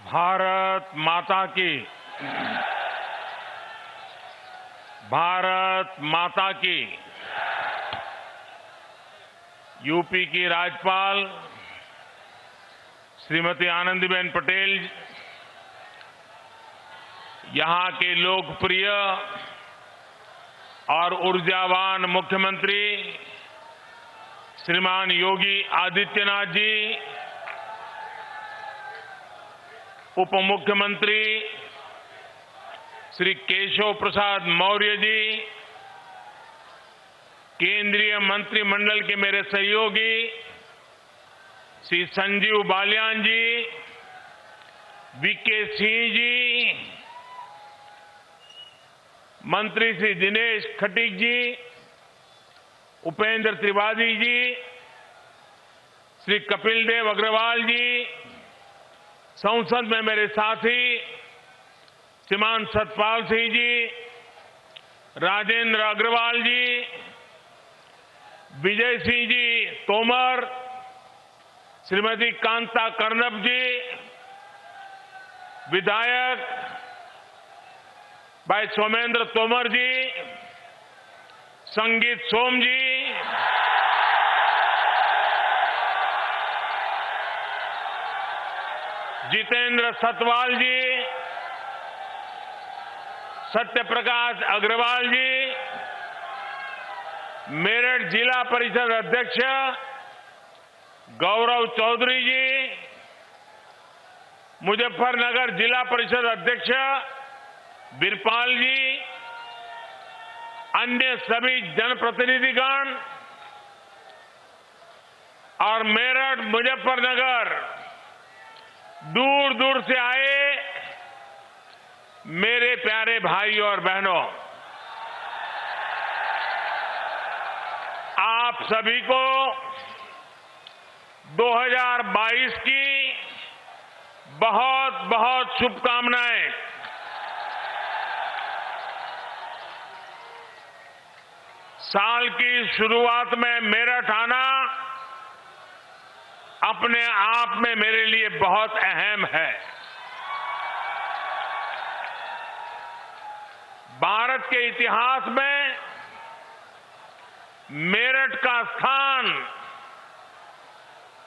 भारत माता की। भारत माता की। यूपी की राज्यपाल श्रीमती आनंदीबेन पटेल, यहां के लोकप्रिय और ऊर्जावान मुख्यमंत्री श्रीमान योगी आदित्यनाथ जी, उप मुख्यमंत्री श्री केशव प्रसाद मौर्य जी, केंद्रीय मंत्रिमंडल के मेरे सहयोगी श्री संजीव बालियान जी, वीके सिंह जी, मंत्री श्री दिनेश खटीक जी, उपेंद्र त्रिपाठी जी, श्री कपिल देव अग्रवाल जी, संसद में मेरे साथी श्रीमान सतपाल सिंह जी, राजेंद्र अग्रवाल जी, विजय सिंह जी तोमर, श्रीमती कांता कर्णब जी, विधायक भाई सोमेंद्र तोमर जी, संगीत सोम जी, जितेंद्र सतवाल जी, सत्यप्रकाश अग्रवाल जी, मेरठ जिला परिषद अध्यक्ष गौरव चौधरी जी, मुजफ्फरनगर जिला परिषद अध्यक्ष बीरपाल जी, अन्य सभी जनप्रतिनिधिगण और मेरठ मुजफ्फरनगर दूर दूर से आए मेरे प्यारे भाइयों और बहनों, आप सभी को 2022 की बहुत बहुत शुभकामनाएं। साल की शुरुआत में मेरठ आना अपने आप में मेरे लिए बहुत अहम है। भारत के इतिहास में मेरठ का स्थान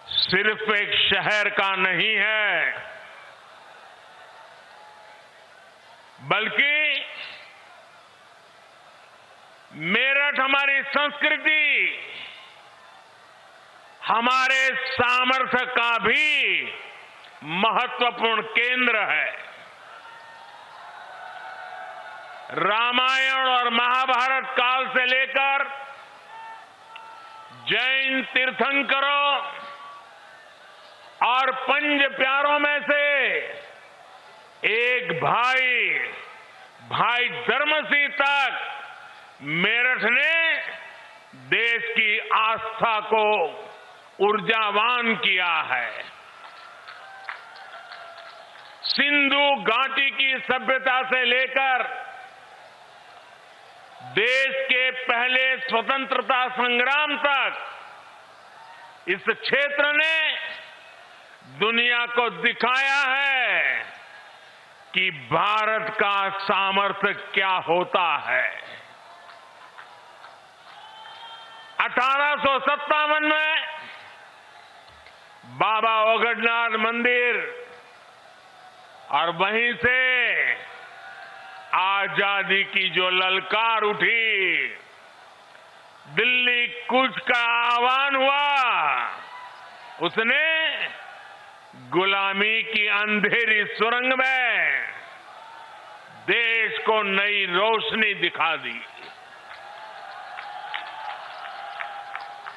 सिर्फ एक शहर का नहीं है, बल्कि मेरठ हमारी संस्कृति, हमारे सामर्थ्य का भी महत्वपूर्ण केंद्र है। रामायण और महाभारत काल से लेकर जैन तीर्थंकरों और पंच प्यारों में से एक भाई धर्म सिंह तक मेरठ ने देश की आस्था को ऊर्जावान किया है। सिंधु घाटी की सभ्यता से लेकर देश के पहले स्वतंत्रता संग्राम तक इस क्षेत्र ने दुनिया को दिखाया है कि भारत का सामर्थ्य क्या होता है। 1857 में बाबा ओगडनाथ मंदिर और वहीं से आजादी की जो ललकार उठी, दिल्ली कूच का आह्वान हुआ, उसने गुलामी की अंधेरी सुरंग में देश को नई रोशनी दिखा दी।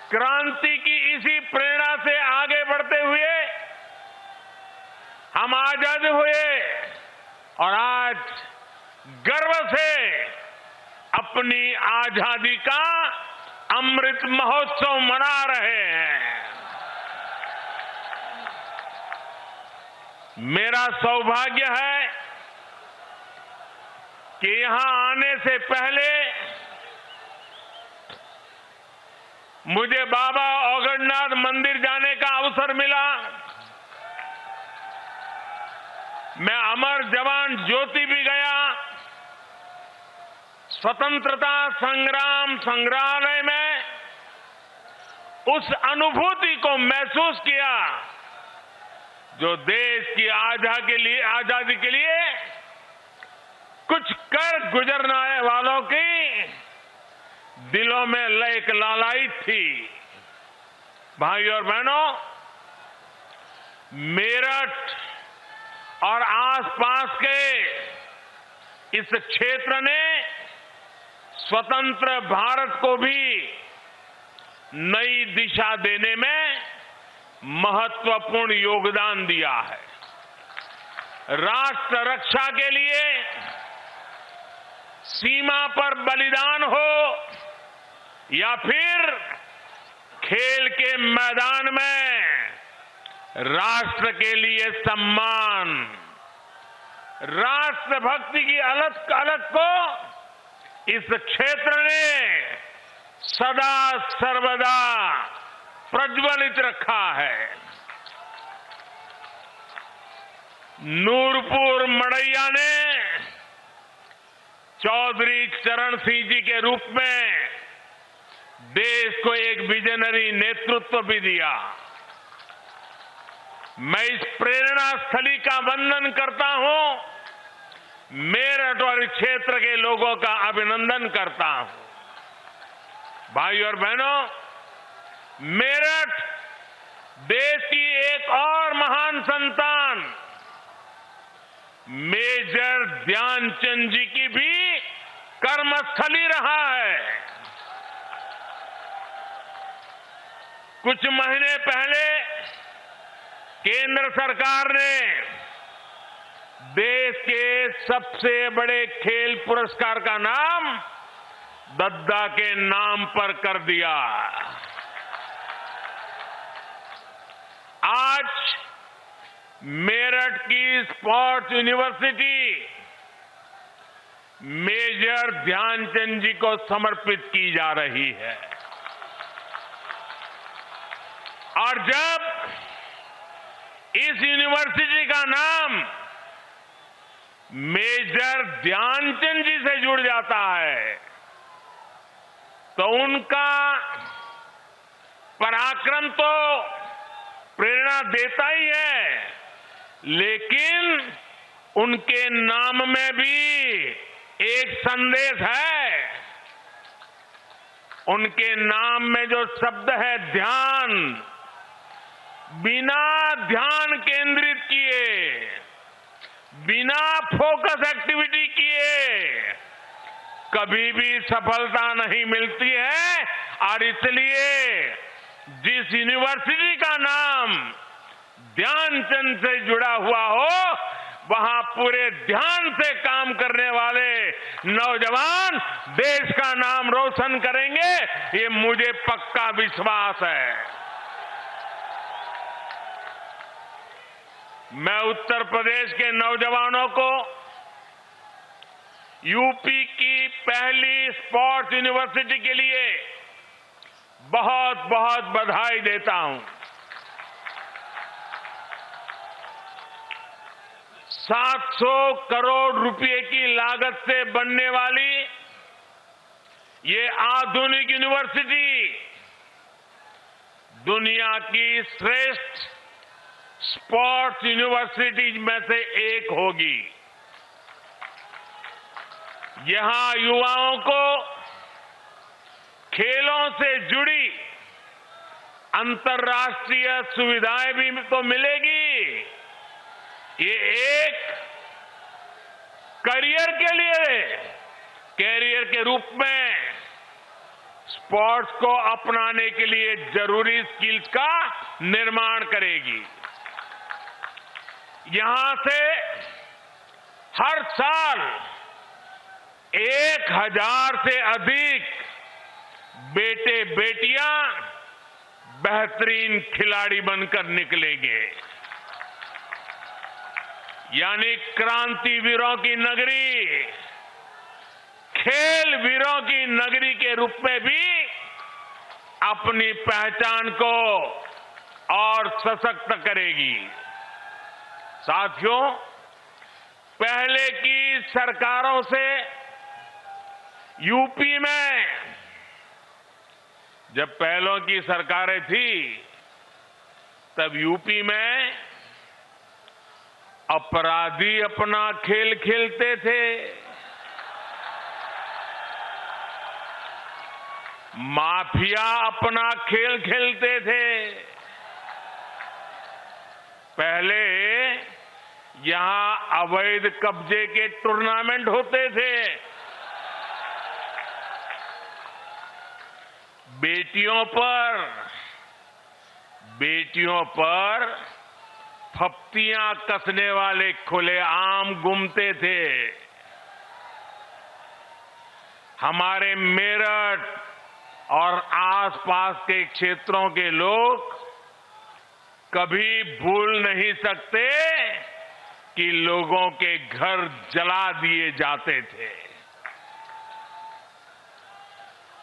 क्रांति की इसी प्रेरणा से आगे बढ़ते हुए हम आजाद हुए और आज गर्व से अपनी आजादी का अमृत महोत्सव मना रहे हैं। मेरा सौभाग्य है कि यहां आने से पहले मुझे बाबा ओगडनाथ मंदिर जाने का अवसर मिला। मैं अमर जवान ज्योति भी गया, स्वतंत्रता संग्राम संग्रहालय में उस अनुभूति को महसूस किया जो देश की आजादी के लिए कुछ कर गुजरने वालों की दिलों में एक लालायित थी। भाइयों और बहनों, मेरठ और आसपास के इस क्षेत्र ने स्वतंत्र भारत को भी नई दिशा देने में महत्वपूर्ण योगदान दिया है। राष्ट्र रक्षा के लिए सीमा पर बलिदान हो या फिर खेल के मैदान में राष्ट्र के लिए सम्मान, राष्ट्रभक्ति की अलख को इस क्षेत्र ने सदा सर्वदा प्रज्वलित रखा है। नूरपुर मड़ैया ने चौधरी चरण सिंह जी के रूप में देश को एक विजनरी नेतृत्व भी दिया। मैं इस प्रेरणा स्थली का वंदन करता हूं, मेरठ और इस क्षेत्र के लोगों का अभिनंदन करता हूं। भाइयों और बहनों, मेरठ देश की एक और महान संतान मेजर ध्यानचंद जी की भी कर्मस्थली रहा है। कुछ महीने पहले केंद्र सरकार ने देश के सबसे बड़े खेल पुरस्कार का नाम दद्दा के नाम पर कर दिया। आज मेरठ की स्पोर्ट्स यूनिवर्सिटी मेजर ध्यानचंद जी को समर्पित की जा रही है। और जब इस यूनिवर्सिटी का नाम मेजर ध्यानचंद जी से जुड़ जाता है तो उनका पराक्रम तो प्रेरणा देता ही है, लेकिन उनके नाम में भी एक संदेश है। उनके नाम में जो शब्द है ध्यान, बिना ध्यान केंद्रित किए, बिना फोकस एक्टिविटी किए कभी भी सफलता नहीं मिलती है। और इसलिए जिस यूनिवर्सिटी का नाम ध्यानचंद से जुड़ा हुआ हो, वहां पूरे ध्यान से काम करने वाले नौजवान देश का नाम रोशन करेंगे, ये मुझे पक्का विश्वास है। मैं उत्तर प्रदेश के नौजवानों को यूपी की पहली स्पोर्ट्स यूनिवर्सिटी के लिए बहुत बहुत बधाई देता हूं। 700 करोड़ रुपए की लागत से बनने वाली ये आधुनिक यूनिवर्सिटी दुनिया की श्रेष्ठ स्पोर्ट्स यूनिवर्सिटीज में से एक होगी। यहां युवाओं को खेलों से जुड़ी अंतर्राष्ट्रीय सुविधाएं भी तो मिलेगी, ये एक कैरियर के रूप में स्पोर्ट्स को अपनाने के लिए जरूरी स्किल्स का निर्माण करेगी। यहां से हर साल 1000 से अधिक बेटे बेटियां बेहतरीन खिलाड़ी बनकर निकलेंगे। यानी क्रांतिवीरों की नगरी, खेल वीरों की नगरी के रूप में भी अपनी पहचान को और सशक्त करेगी। साथियों, पहले की सरकारों से यूपी में, जब पहलों की सरकारें थी तब यूपी में अपराधी अपना खेल खेलते थे, माफिया अपना खेल खेलते थे। पहले यहां अवैध कब्जे के टूर्नामेंट होते थे, बेटियों पर फप्तियां कसने वाले खुलेआम घूमते थे। हमारे मेरठ और आसपास के क्षेत्रों के लोग कभी भूल नहीं सकते कि लोगों के घर जला दिए जाते थे।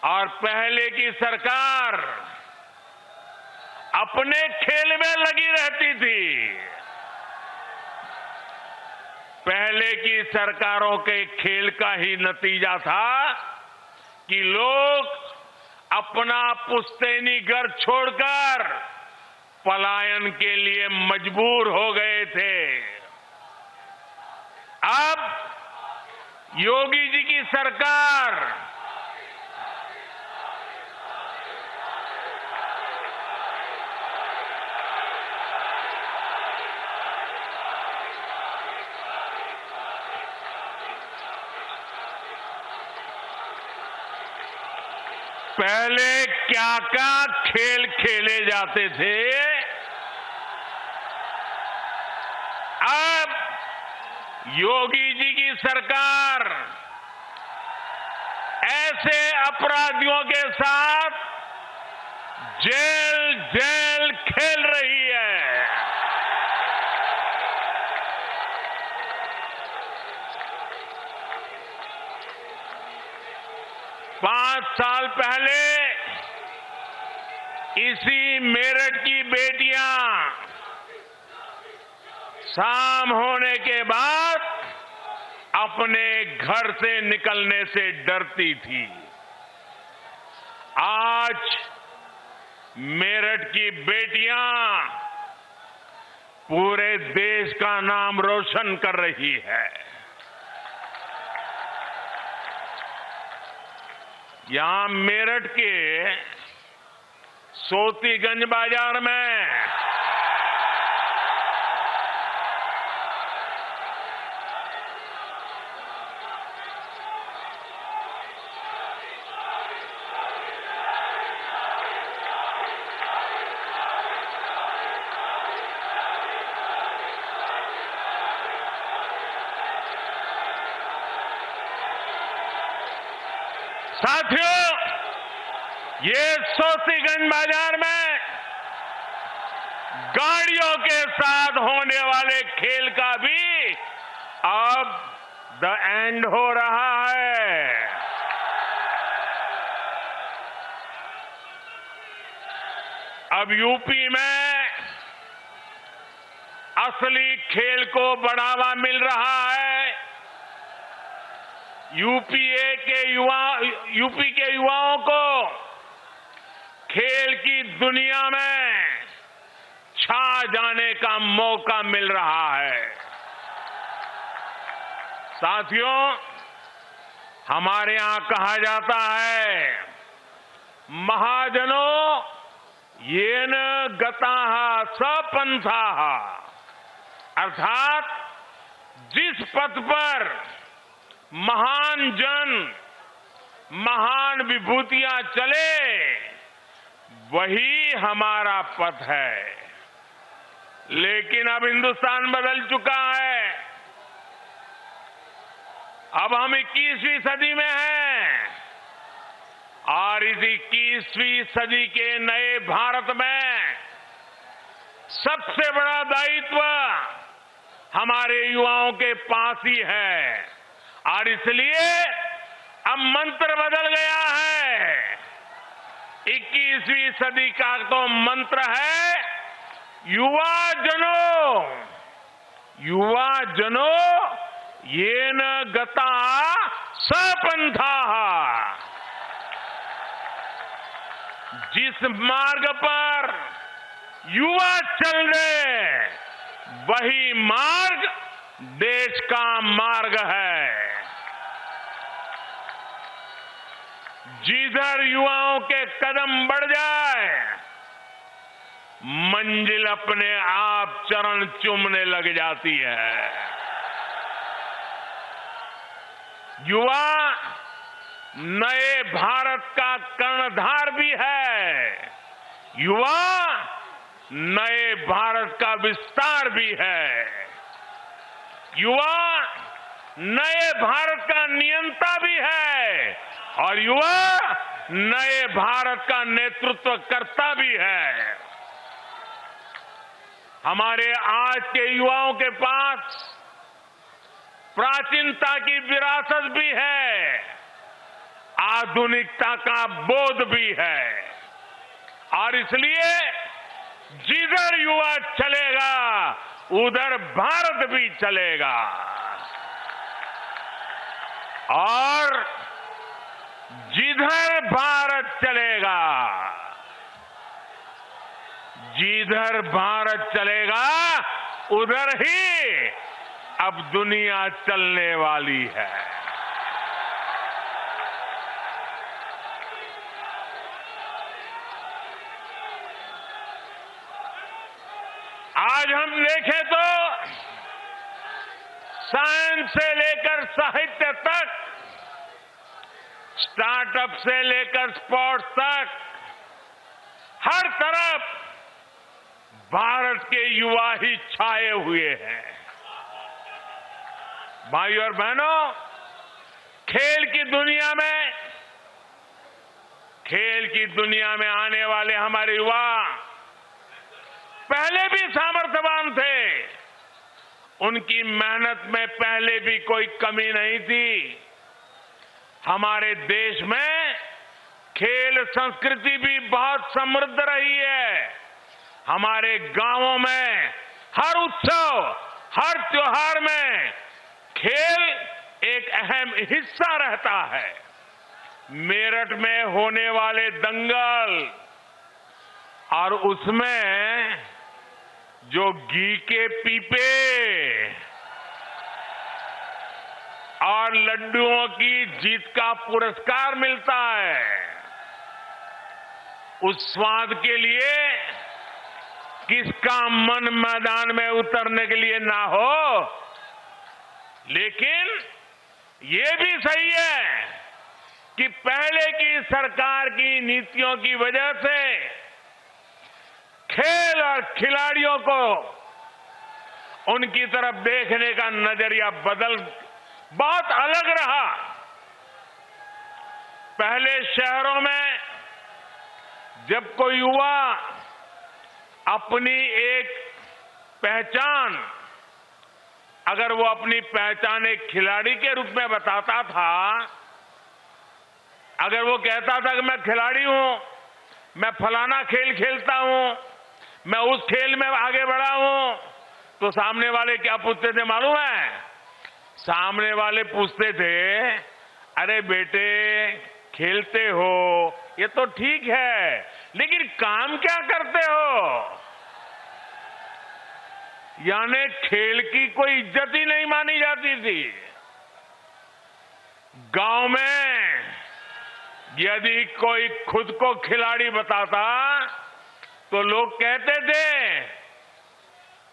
और पहले की सरकार अपने खेल में लगी रहती थी। पहले की सरकारों के खेल का ही नतीजा था कि लोग अपना पुश्तैनी घर छोड़कर पलायन के लिए मजबूर हो गए थे। अब योगी जी की सरकार पहले क्या क्या खेल खेले जाते थे, अब योगी जी की सरकार ऐसे अपराधियों के साथ जेल जेल खेल रही है। 5 साल पहले इसी मेरठ की बेटियां शाम होने के बाद अपने घर से निकलने से डरती थी। आज मेरठ की बेटियां पूरे देश का नाम रोशन कर रही है। यहां मेरठ के सोतीगंज बाजार में साथियों, ये सोतीगंज बाजार में गाड़ियों के साथ होने वाले खेल का भी अब द एंड हो रहा है। अब यूपी में असली खेल को बढ़ावा मिल रहा है। यूपी के युवाओं को खेल की दुनिया में छा जाने का मौका मिल रहा है। साथियों, हमारे यहां कहा जाता है, महाजनों येन गताः स पंथाः, अर्थात जिस पथ पर महान जन, महान विभूतियां चले, वही हमारा पथ है। लेकिन अब हिंदुस्तान बदल चुका है। अब हम 21वीं सदी में हैं और इस 21वीं सदी के नए भारत में सबसे बड़ा दायित्व हमारे युवाओं के पास ही है। और इसलिए अब मंत्र बदल गया है। 21वीं सदी का तो मंत्र है, युवा जनों येन गता सपंथाः। जिस मार्ग पर युवा चल रहे वही मार्ग देश का मार्ग है। जिधर युवाओं के कदम बढ़ जाए मंजिल अपने आप चरण चूमने लग जाती है। युवा नए भारत का कर्णधार भी है। युवा नए भारत का विस्तार भी है। युवा नए भारत का नियंता भी है और युवा नए भारत का नेतृत्व करता भी है। हमारे आज के युवाओं के पास प्राचीनता की विरासत भी है, आधुनिकता का बोध भी है और इसलिए जिधर युवा चलेगा उधर भारत भी चलेगा। और जिधर भारत चलेगा, जिधर भारत चलेगा उधर ही अब दुनिया चलने वाली है। आज हम देखें तो साइंस से लेकर साहित्य तक, स्टार्टअप से लेकर स्पोर्ट्स तक, हर तरफ भारत के युवा ही छाए हुए हैं। भाइयों और बहनों, खेल की दुनिया में आने वाले हमारे युवा पहले भी सामर्थ्यवान थे। उनकी मेहनत में पहले भी कोई कमी नहीं थी। हमारे देश में खेल संस्कृति भी बहुत समृद्ध रही है। हमारे गांवों में हर उत्सव, हर त्योहार में खेल एक अहम हिस्सा रहता है। मेरठ में होने वाले दंगल और उसमें जो घी के पीपे और लड्डुओं की जीत का पुरस्कार मिलता है, उस स्वाद के लिए किसका मन मैदान में उतरने के लिए ना हो। लेकिन ये भी सही है कि पहले की सरकार की नीतियों की वजह से खेल और खिलाड़ियों को उनकी तरफ देखने का नजरिया बहुत अलग रहा। पहले शहरों में जब कोई युवा अपनी एक पहचान, अगर वो अपनी पहचान एक खिलाड़ी के रूप में बताता था, अगर वो कहता था कि मैं खिलाड़ी हूं, मैं फलाना खेल खेलता हूं, मैं उस खेल में आगे बढ़ा हूं, तो सामने वाले क्या पूछते थे मालूम है? सामने वाले पूछते थे, अरे बेटे खेलते हो ये तो ठीक है, लेकिन काम क्या करते हो? यानी खेल की कोई इज्जत ही नहीं मानी जाती थी। गांव में यदि कोई खुद को खिलाड़ी बताता तो लोग कहते थे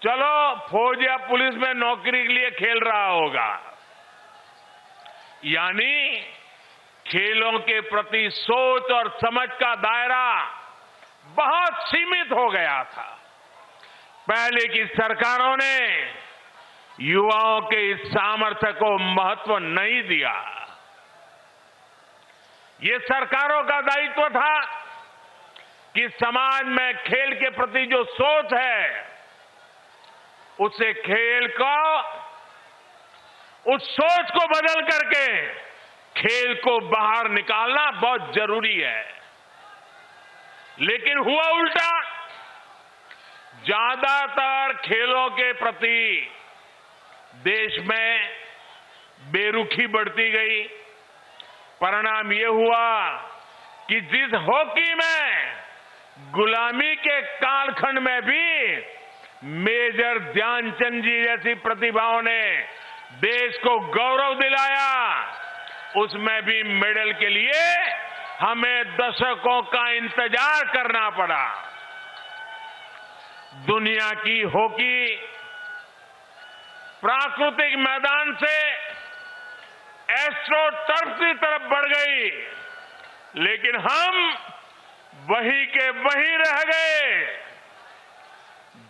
चलो फौज या पुलिस में नौकरी के लिए खेल रहा होगा। यानी खेलों के प्रति सोच और समझ का दायरा बहुत सीमित हो गया था। पहले की सरकारों ने युवाओं के इस सामर्थ्य को महत्व नहीं दिया। ये सरकारों का दायित्व था कि समाज में खेल के प्रति जो सोच है उसे खेल को, उस सोच को बदल करके खेल को बाहर निकालना बहुत जरूरी है। लेकिन हुआ उल्टा, ज्यादातर खेलों के प्रति देश में बेरुखी बढ़ती गई। परिणाम ये हुआ कि जिस हॉकी में गुलामी के कालखंड में भी मेजर ध्यानचंद जी जैसी प्रतिभाओं ने देश को गौरव दिलाया, उसमें भी मेडल के लिए हमें दशकों का इंतजार करना पड़ा। दुनिया की हॉकी प्राकृतिक मैदान से एस्ट्रो टर्फ की तरफ बढ़ गई, लेकिन हम वहीं के वहीं रह गए।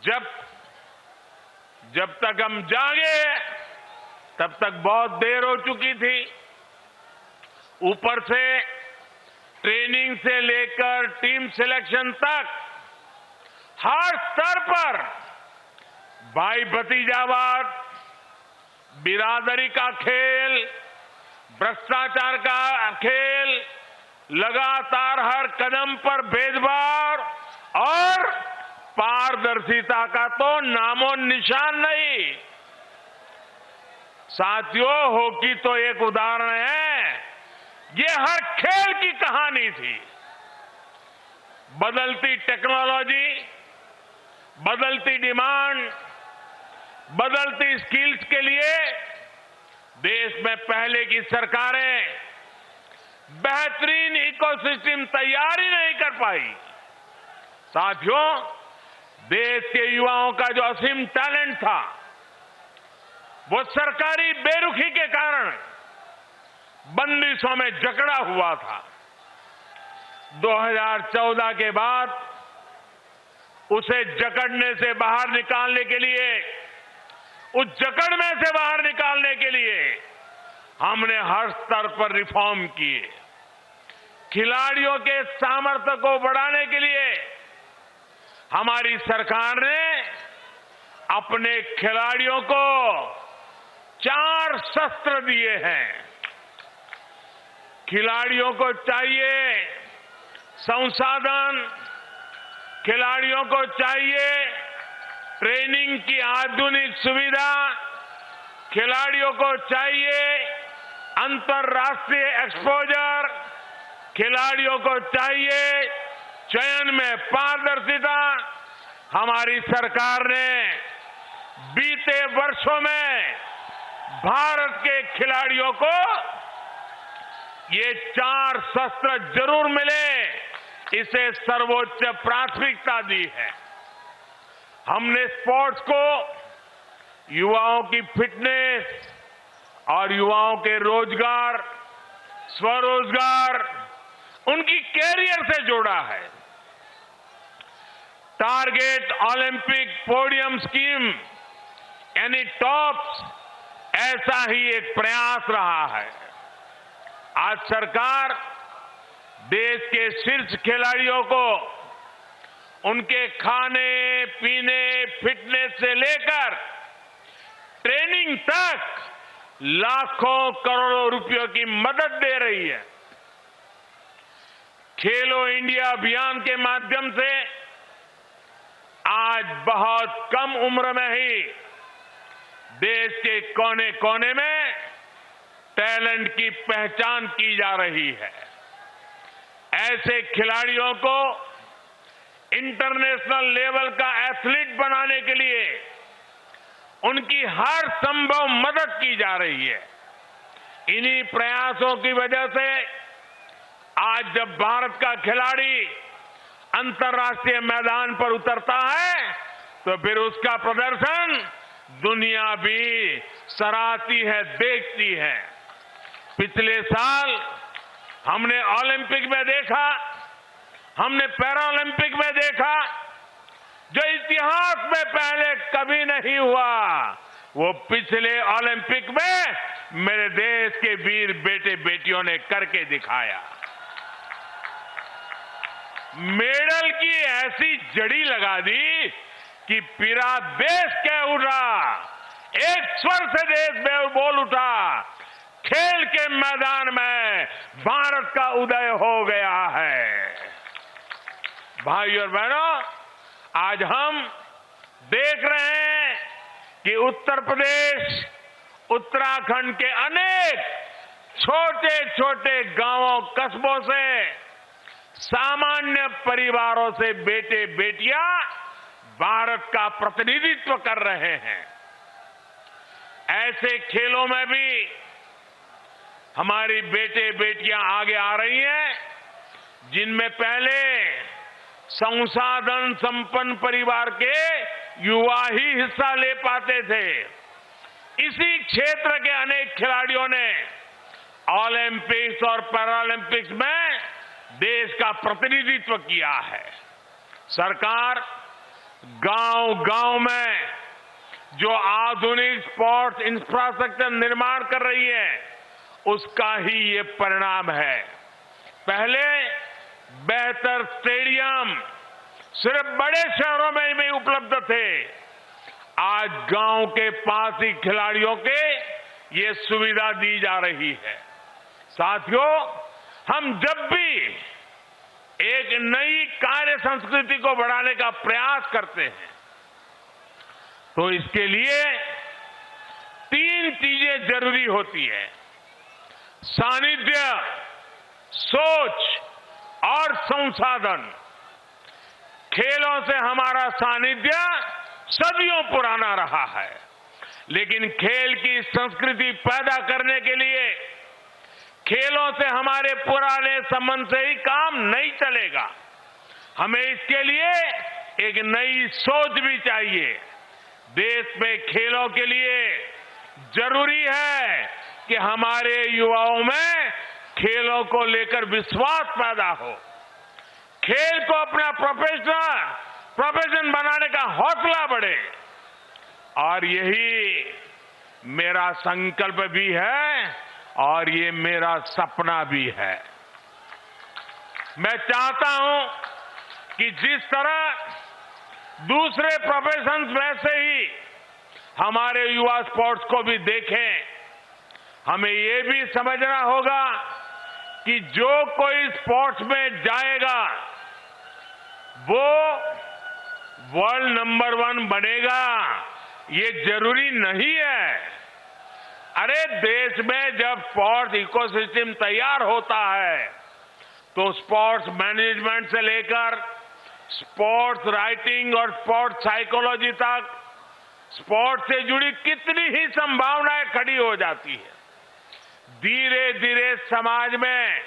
जब तक हम जागे तब तक बहुत देर हो चुकी थी। ऊपर से ट्रेनिंग से लेकर टीम सिलेक्शन तक हर स्तर पर भाई भतीजावाद, बिरादरी का खेल, भ्रष्टाचार का खेल, लगातार हर कदम पर भेदभाव और पारदर्शिता का तो नामो निशान नहीं। साथियों, हॉकी तो एक उदाहरण है, ये हर खेल की कहानी थी। बदलती टेक्नोलॉजी, बदलती डिमांड, बदलती स्किल्स के लिए देश में पहले की सरकारें बेहतरीन इकोसिस्टम तैयार ही नहीं कर पाई। साथियों, देश के युवाओं का जो असीम टैलेंट था, वो सरकारी बेरुखी के कारण बंदिशों में जकड़ा हुआ था। 2014 के बाद उसे जकड़ने से बाहर निकालने के लिए, उस जकड़ में से बाहर निकालने के लिए हमने हर स्तर पर रिफॉर्म किए। खिलाड़ियों के सामर्थ्य को बढ़ाने के लिए हमारी सरकार ने अपने खिलाड़ियों को 4 शस्त्र दिए हैं। खिलाड़ियों को चाहिए संसाधन, खिलाड़ियों को चाहिए ट्रेनिंग की आधुनिक सुविधा, खिलाड़ियों को चाहिए अंतर्राष्ट्रीय एक्सपोजर, खिलाड़ियों को चाहिए चयन में पारदर्शिता। हमारी सरकार ने बीते वर्षों में भारत के खिलाड़ियों को ये 4 शस्त्र जरूर मिले, इसे सर्वोच्च प्राथमिकता दी है। हमने स्पोर्ट्स को युवाओं की फिटनेस और युवाओं के रोजगार, स्वरोजगार, उनकी कैरियर से जोड़ा है। टारगेट ओलंपिक पोडियम स्कीम यानी टॉप्स, ऐसा ही एक प्रयास रहा है। आज सरकार देश के शीर्ष खिलाड़ियों को उनके खाने पीने, फिटनेस से लेकर ट्रेनिंग तक लाखों करोड़ों रुपयों की मदद दे रही है। खेलो इंडिया अभियान के माध्यम से आज बहुत कम उम्र में ही देश के कोने कोने में टैलेंट की पहचान की जा रही है। ऐसे खिलाड़ियों को इंटरनेशनल लेवल का एथलीट बनाने के लिए उनकी हर संभव मदद की जा रही है। इन्हीं प्रयासों की वजह से आज जब भारत का खिलाड़ी अंतर्राष्ट्रीय मैदान पर उतरता है तो फिर उसका प्रदर्शन दुनिया भी सराहती है, देखती है। पिछले साल हमने ओलंपिक में देखा, हमने पैरा ओलंपिक में देखा, जो इतिहास में पहले कभी नहीं हुआ, वो पिछले ओलंपिक में मेरे देश के वीर बेटे बेटियों ने करके दिखाया। मेडल की ऐसी जड़ी लगा दी कि पूरा देश कह उठा, एक स्वर से देश बोल उठा, खेल के मैदान में भारत का उदय हो गया है। भाइयों और बहनों, आज हम देख रहे हैं कि उत्तर प्रदेश, उत्तराखंड के अनेक छोटे छोटे गांवों कस्बों से, सामान्य परिवारों से बेटे बेटियां भारत का प्रतिनिधित्व कर रहे हैं। ऐसे खेलों में भी हमारी बेटे बेटियां आगे आ रही हैं, जिनमें पहले संसाधन संपन्न परिवार के युवा ही हिस्सा ले पाते थे। इसी क्षेत्र के अनेक खिलाड़ियों ने ओलंपिक्स और पैरालंपिक्स में देश का प्रतिनिधित्व किया है। सरकार गांव-गांव में जो आधुनिक स्पोर्ट्स इंफ्रास्ट्रक्चर निर्माण कर रही है, उसका ही ये परिणाम है। पहले बेहतर स्टेडियम सिर्फ बड़े शहरों में ही उपलब्ध थे। आज गांव के पास ही खिलाड़ियों के ये सुविधा दी जा रही है। साथियों, हम जब भी एक नई कार्य संस्कृति को बढ़ाने का प्रयास करते हैं, तो इसके लिए 3 चीजें जरूरी होती है: सानिध्य, सोच और संसाधन। खेलों से हमारा सानिध्य सदियों पुराना रहा है, लेकिन खेल की संस्कृति पैदा करने के लिए खेलों से हमारे पुराने संबंध से ही काम नहीं चलेगा। हमें इसके लिए एक नई सोच भी चाहिए। देश में खेलों के लिए जरूरी है कि हमारे युवाओं में खेलों को लेकर विश्वास पैदा हो, खेल को अपना प्रोफेशन बनाने का हौसला बढ़े। और यही मेरा संकल्प भी है और ये मेरा सपना भी है। मैं चाहता हूं कि जिस तरह दूसरे प्रोफेशंस में से ही हमारे युवा स्पोर्ट्स को भी देखें, हमें ये भी समझना होगा कि जो कोई स्पोर्ट्स में जाएगा वो वर्ल्ड नंबर 1 बनेगा, ये जरूरी नहीं है। अरे देश में जब स्पोर्ट्स इकोसिस्टम तैयार होता है, तो स्पोर्ट्स मैनेजमेंट से लेकर स्पोर्ट्स राइटिंग और स्पोर्ट्स साइकोलॉजी तक स्पोर्ट्स से जुड़ी कितनी ही संभावनाएं खड़ी हो जाती है। धीरे धीरे समाज में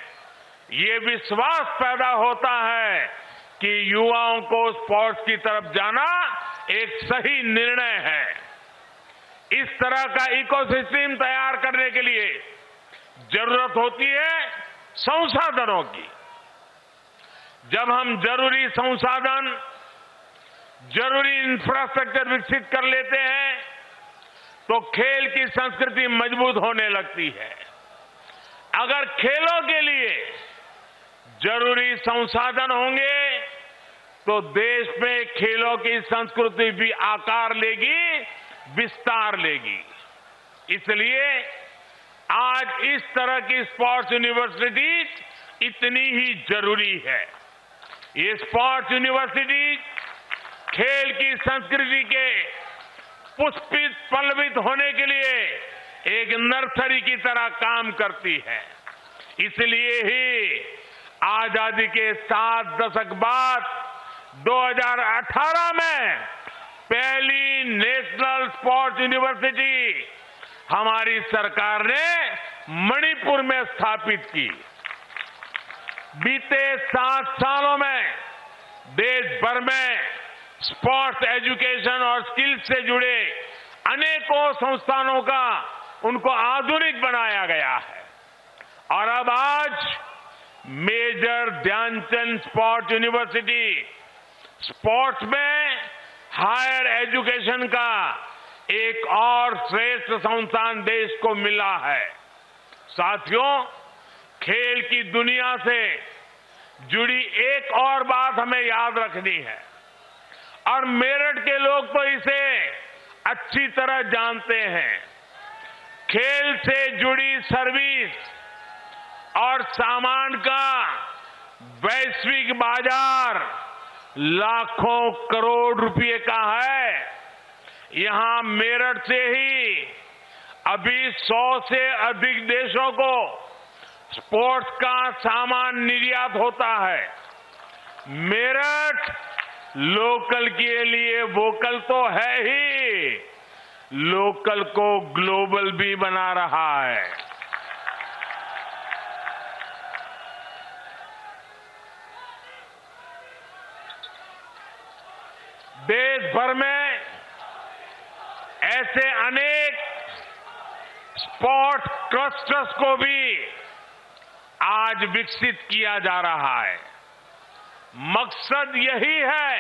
ये विश्वास पैदा होता है कि युवाओं को स्पोर्ट्स की तरफ जाना एक सही निर्णय है। इस तरह का इकोसिस्टम तैयार करने के लिए जरूरत होती है संसाधनों की। जब हम जरूरी संसाधन, जरूरी इंफ्रास्ट्रक्चर विकसित कर लेते हैं, तो खेल की संस्कृति मजबूत होने लगती है। अगर खेलों के लिए जरूरी संसाधन होंगे, तो देश में खेलों की संस्कृति भी आकार लेगी, विस्तार लेगी। इसलिए आज इस तरह की स्पोर्ट्स यूनिवर्सिटी इतनी ही जरूरी है। ये स्पोर्ट्स यूनिवर्सिटी खेल की संस्कृति के पुष्पित पल्लवित होने के लिए एक नर्सरी की तरह काम करती है। इसलिए ही आजादी के 7 दशक बाद 2018 में पहली नेशनल स्पोर्ट्स यूनिवर्सिटी हमारी सरकार ने मणिपुर में स्थापित की। बीते 7 सालों में देश भर में स्पोर्ट्स एजुकेशन और स्किल्स से जुड़े अनेकों संस्थानों का उनको आधुनिक बनाया गया है। और अब आज major Dhyanchand sports university sports में हायर एजुकेशन का एक और श्रेष्ठ संस्थान देश को मिला है। साथियों, खेल की दुनिया से जुड़ी एक और बात हमें याद रखनी है, और मेरठ के लोग तो इसे अच्छी तरह जानते हैं। खेल से जुड़ी सर्विस और सामान का वैश्विक बाजार लाखों करोड़ रुपए का है। यहां मेरठ से ही अभी 100 से अधिक देशों को स्पोर्ट्स का सामान निर्यात होता है। मेरठ लोकल के लिए वोकल तो है ही, लोकल को ग्लोबल भी बना रहा है। देश भर में ऐसे अनेक स्पोर्ट्स क्लस्टर्स को भी आज विकसित किया जा रहा है। मकसद यही है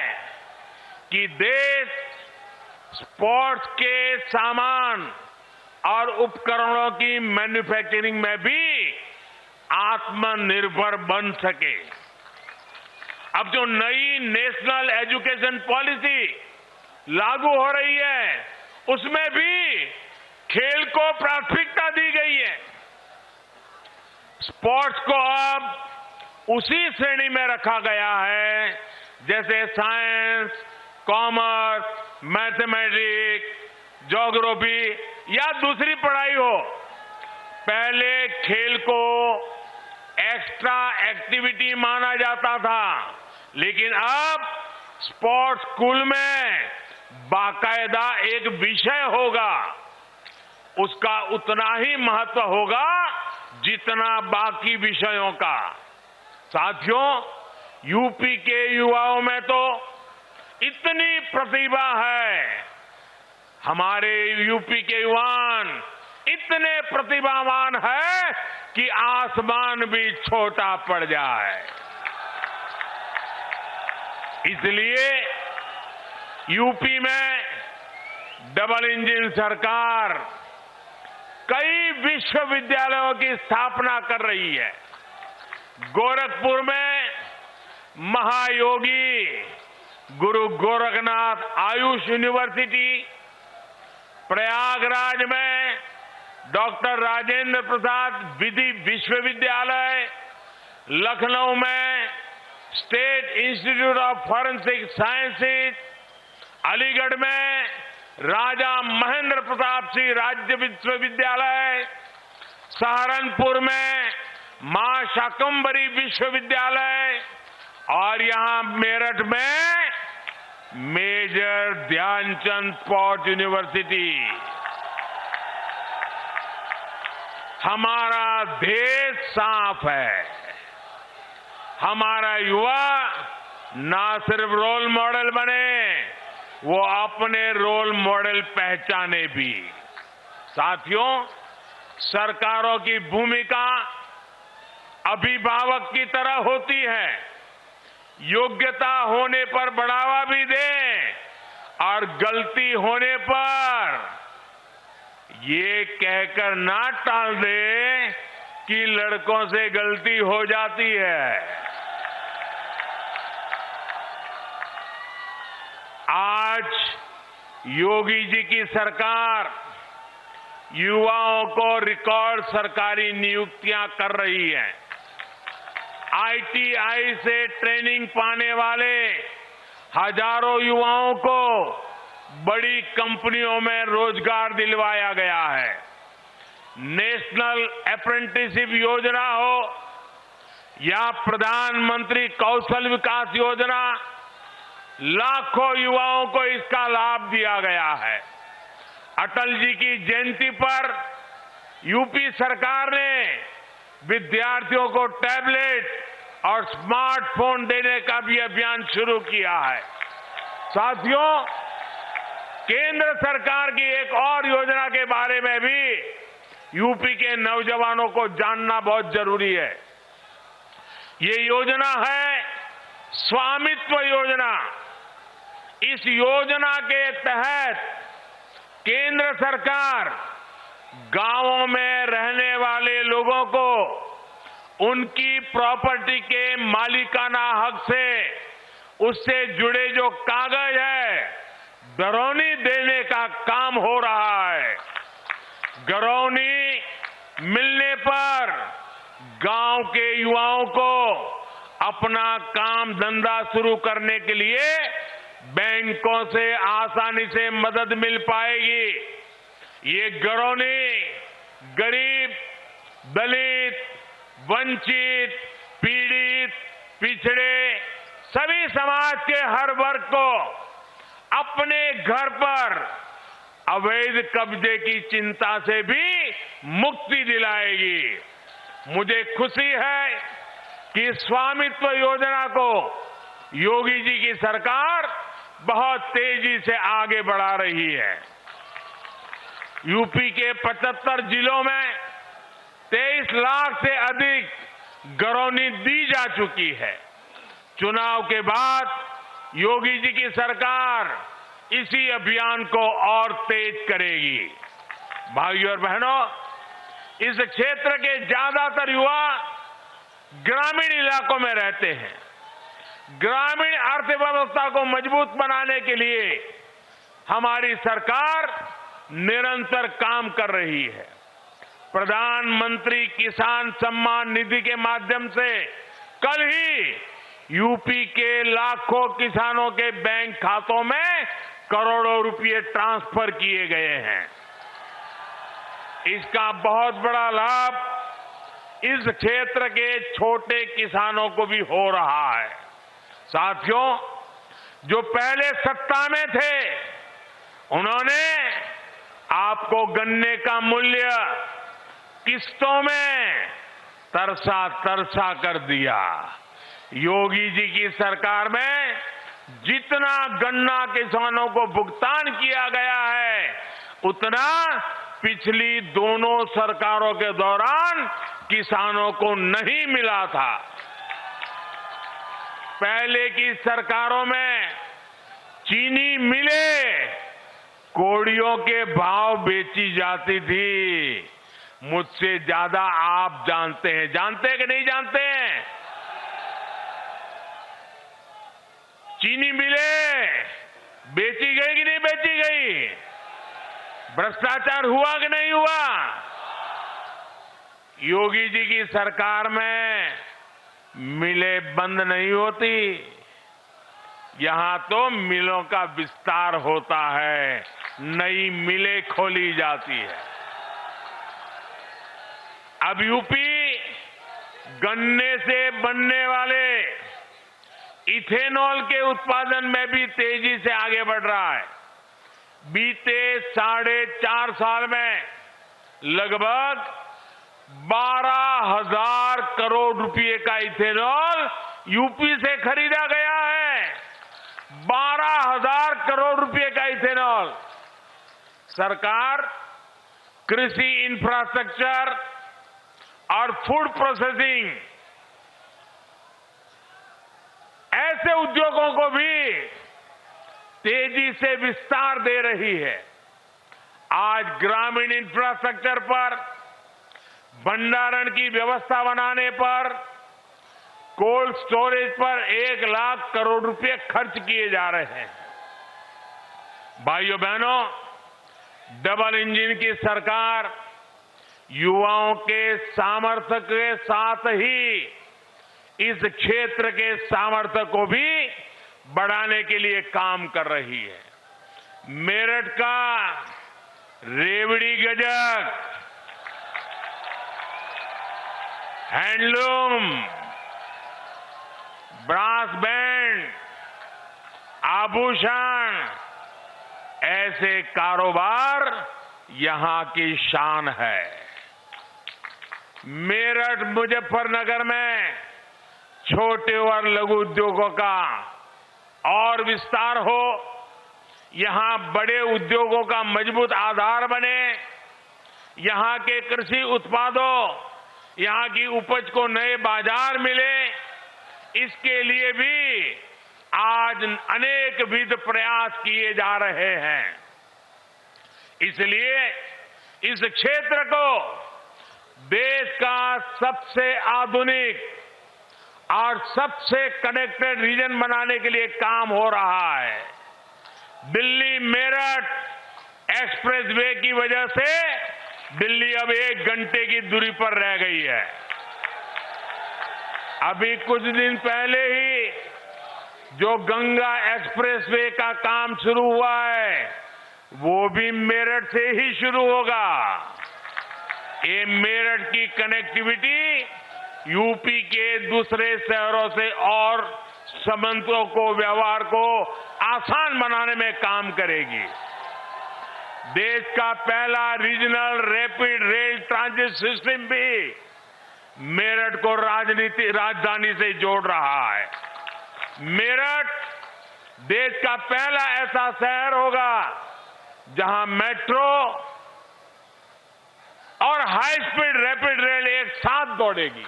कि देश स्पोर्ट्स के सामान और उपकरणों की मैन्युफैक्चरिंग में भी आत्मनिर्भर बन सके। अब जो नई नेशनल एजुकेशन पॉलिसी लागू हो रही है, उसमें भी खेल को प्राथमिकता दी गई है। स्पोर्ट्स को अब उसी श्रेणी में रखा गया है जैसे साइंस, कॉमर्स, मैथमेटिक्स, ज्योग्राफी या दूसरी पढ़ाई हो। पहले खेल को एक्स्ट्रा एक्टिविटी माना जाता था, लेकिन अब स्पोर्ट्स स्कूल में बाकायदा एक विषय होगा। उसका उतना ही महत्व होगा जितना बाकी विषयों का। साथियों, यूपी के युवाओं में तो इतनी प्रतिभा है, हमारे यूपी के युवान इतने प्रतिभावान है कि आसमान भी छोटा पड़ जाए। इसलिए यूपी में डबल इंजन सरकार कई विश्वविद्यालयों की स्थापना कर रही है। गोरखपुर में महायोगी गुरु गोरखनाथ आयुष यूनिवर्सिटी, प्रयागराज में डॉक्टर राजेंद्र प्रसाद विधि विश्वविद्यालय, लखनऊ में state institute of forensic sciences, Aligarh में राजा महेंद्र प्रताप सिंह राज्य विश्वविद्यालय, सहारनपुर में मां शाकंभरी विश्वविद्यालय और यहां मेरठ में मेजर ध्यानचंद स्पोर्ट्स यूनिवर्सिटी। हमारा देश साफ है। हमारा युवा ना सिर्फ रोल मॉडल बने, वो अपने रोल मॉडल पहचाने भी। साथियों, सरकारों की भूमिका अभिभावक की तरह होती है। योग्यता होने पर बढ़ावा भी दें और गलती होने पर ये कहकर ना टाल दे कि लड़कों से गलती हो जाती है। आज योगी जी की सरकार युवाओं को रिकॉर्ड सरकारी नियुक्तियां कर रही है। आईटीआई से ट्रेनिंग पाने वाले हजारों युवाओं को बड़ी कंपनियों में रोजगार दिलवाया गया है। नेशनल अप्रेंटिसशिप योजना हो या प्रधानमंत्री कौशल विकास योजना, लाखों युवाओं को इसका लाभ दिया गया है। अटल जी की जयंती पर यूपी सरकार ने विद्यार्थियों को टैबलेट और स्मार्टफोन देने का भी अभियान शुरू किया है। साथियों, केंद्र सरकार की एक और योजना के बारे में भी यूपी के नौजवानों को जानना बहुत जरूरी है। ये योजना है स्वामित्व योजना। इस योजना के तहत केंद्र सरकार गांवों में रहने वाले लोगों को उनकी प्रॉपर्टी के मालिकाना हक से उससे जुड़े जो कागज है गरौनी देने का काम हो रहा है। गरौनी मिलने पर गांव के युवाओं को अपना काम धंधा शुरू करने के लिए बैंकों से आसानी से मदद मिल पाएगी। ये गरौनी गरीब, दलित, वंचित, पीड़ित, पिछड़े सभी समाज के हर वर्ग को अपने घर पर अवैध कब्जे की चिंता से भी मुक्ति दिलाएगी। मुझे खुशी है कि स्वामित्व योजना को योगी जी की सरकार बहुत तेजी से आगे बढ़ा रही है। यूपी के 75 जिलों में 23 लाख से अधिक गरौनी दी जा चुकी है। चुनाव के बाद योगी जी की सरकार इसी अभियान को और तेज करेगी। भाइयों और बहनों, इस क्षेत्र के ज्यादातर युवा ग्रामीण इलाकों में रहते हैं। ग्रामीण अर्थव्यवस्था को मजबूत बनाने के लिए हमारी सरकार निरंतर काम कर रही है। प्रधानमंत्री किसान सम्मान निधि के माध्यम से कल ही यूपी के लाखों किसानों के बैंक खातों में करोड़ों रुपए ट्रांसफर किए गए हैं। इसका बहुत बड़ा लाभ इस क्षेत्र के छोटे किसानों को भी हो रहा है। साथियों, जो पहले सत्ता में थे उन्होंने आपको गन्ने का मूल्य किस्तों में तरसा तरसा कर दिया। योगी जी की सरकार में जितना गन्ना किसानों को भुगतान किया गया है उतना पिछली दोनों सरकारों के दौरान किसानों को नहीं मिला था। पहले की सरकारों में चीनी मिले कोड़ियों के भाव बेची जाती थी। मुझसे ज्यादा आप जानते हैं। जानते हैं कि नहीं जानते हैं? चीनी मिले बेची गई कि नहीं बेची गई? भ्रष्टाचार हुआ कि नहीं हुआ? योगी जी की सरकार में मिलें बंद नहीं होती, यहां तो मिलों का विस्तार होता है, नई मिलें खोली जाती है। अब यूपी गन्ने से बनने वाले इथेनॉल के उत्पादन में भी तेजी से आगे बढ़ रहा है। बीते 4.5 साल में लगभग 12,000 करोड़ रुपए का इथेनॉल यूपी से खरीदा गया है। 12,000 करोड़ रुपए का इथेनॉल। सरकार कृषि इंफ्रास्ट्रक्चर और फूड प्रोसेसिंग ऐसे उद्योगों को भी तेजी से विस्तार दे रही है। आज ग्रामीण इंफ्रास्ट्रक्चर पर, भंडारण की व्यवस्था बनाने पर, कोल्ड स्टोरेज पर 1 लाख करोड़ रुपए खर्च किए जा रहे हैं। भाइयों बहनों, डबल इंजन की सरकार युवाओं के सामर्थ्य के साथ ही इस क्षेत्र के सामर्थ्य को भी बढ़ाने के लिए काम कर रही है। मेरठ का रेवड़ी गजक, हैंडलूम, ब्रास बैंड, आभूषण, ऐसे कारोबार यहां की शान है। मेरठ मुजफ्फरनगर में छोटे और लघु उद्योगों का और विस्तार हो, यहां बड़े उद्योगों का मजबूत आधार बने, यहां के कृषि उत्पादों, यहां की उपज को नए बाजार मिले, इसके लिए भी आज अनेक विध प्रयास किए जा रहे हैं। इसलिए इस क्षेत्र को देश का सबसे आधुनिक और सबसे कनेक्टेड रीजन बनाने के लिए काम हो रहा है। दिल्ली मेरठ एक्सप्रेसवे की वजह से दिल्ली अब 1 घंटे की दूरी पर रह गई है। अभी कुछ दिन पहले ही जो गंगा एक्सप्रेसवे का काम शुरू हुआ है, वो भी मेरठ से ही शुरू होगा। ये मेरठ की कनेक्टिविटी यूपी के दूसरे शहरों से और संबंधों को, व्यवहार को आसान बनाने में काम करेगी। देश का पहला regional rapid rail transit system भी मेरठ को राजधानी से जोड़ रहा है। मेरठ देश का पहला ऐसा शहर होगा जहां मेट्रो और हाई स्पीड रैपिड रेल एक साथ दौड़ेगी।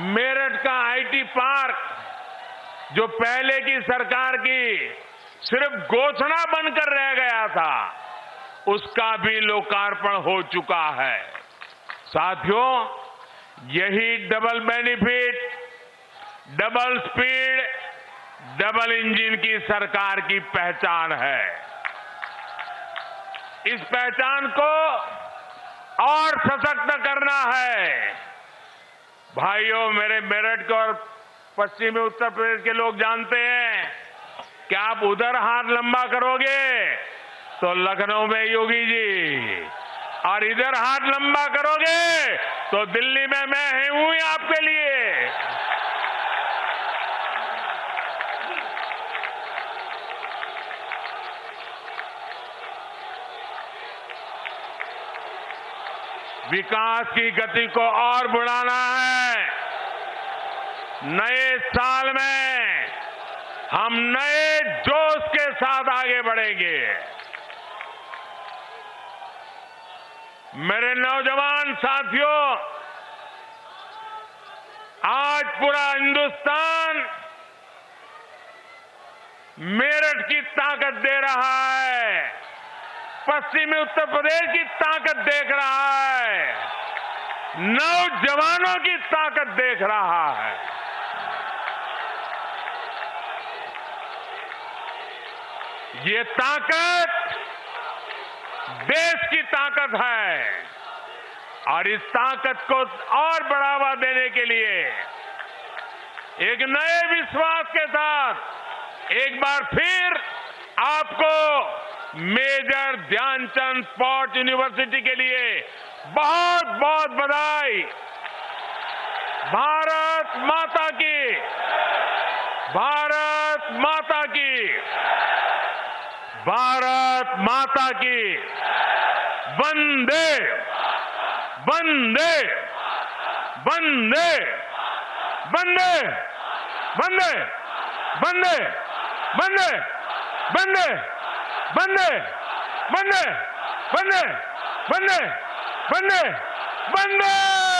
मेरठ का आईटी पार्क, जो पहले की सरकार की सिर्फ घोषणा बनकर रह गया था, उसका भी लोकार्पण हो चुका है। साथियों, यही double benefit, double speed, double engine की सरकार की पहचान है। इस पहचान को और सशक्त करना है। भाइयों, मेरे मेरठ के और पश्चिमी उत्तर प्रदेश के लोग जानते हैं कि आप उधर हाथ लंबा करोगे तो लखनऊ में योगी जी, और इधर हाथ लंबा करोगे तो दिल्ली में मैं हूं ही आपके लिए। विकास की गति को और बढ़ाना है। नए साल में हम नए जोश के साथ आगे बढ़ेंगे। मेरे नौजवान साथियों, आज पूरा हिंदुस्तान मेरठ की ताकत दे रहा है, पश्चिमी उत्तर प्रदेश की ताकत देख रहा है, नौजवानों की ताकत देख रहा है। ये ताकत देश की ताकत है, और इस ताकत को और बढ़ावा देने के लिए एक नए विश्वास के साथ एक बार फिर आपको मेजर ध्यानचंद स्पोर्ट्स यूनिवर्सिटी के लिए बहुत बहुत बधाई। भारत माता की, भारत माता की, भारत माता की। वंदे वंदे वंदे वंदे वंदे वंदे वंदे वंदे वंदे वंदे वंदे वंदे वंदे वंदे